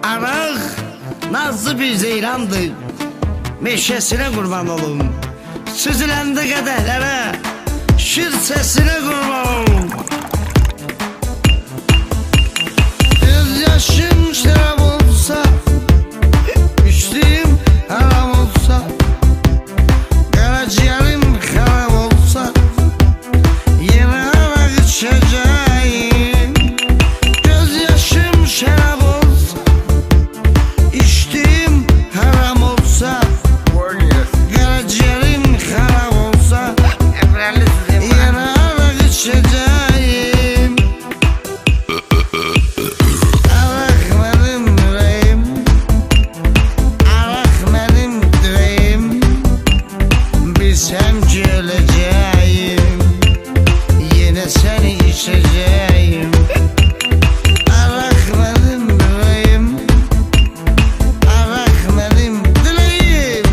Araq nazlı bir zeyrandır, meşesine kurban olun. Süzüləndə qədəhlərə, şir səsinə qurban olun. Göz yaşım şərab olsa, içdiyim haram olsa, qaraciğerim xarab olsa, yenə araq içəcəyim. Göz yaşım şərab olsa, içdiyim haram olsa, qaraciğerim xarab olsa, yenə araq içəcəyim. Araq mənim ürəyim, araq mənim ürəyim, bilsəm ki öləcəyim, yenə səni içəcəyim. Araq mənim ürəyim, araq mənim diləyim,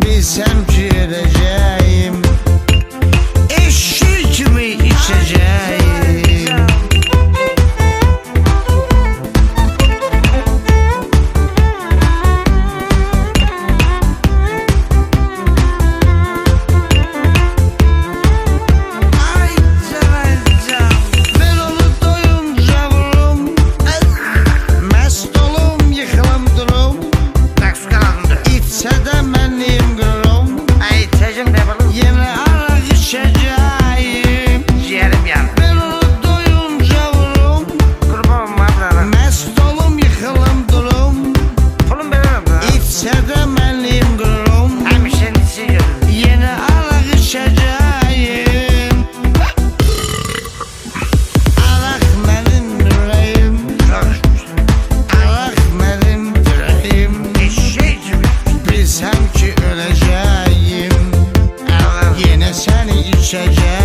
bilsəm ki öləcəyim, eşşik kimi içəcəyim. Ay canım, ben onu doyunca vururum, mest olum, yıkılım durum, içsə də mənim qürüm, yenə araq içəcəyim. Ben onu doyunca vururum, mest olum, yıkılım durum, içsə də mənim qürüm, yenə araq içəcəyim. Araq mənim ürəyim, araq mənim ürəyim, bilsəm ki öləcəyim, yenə səni içəcəyim.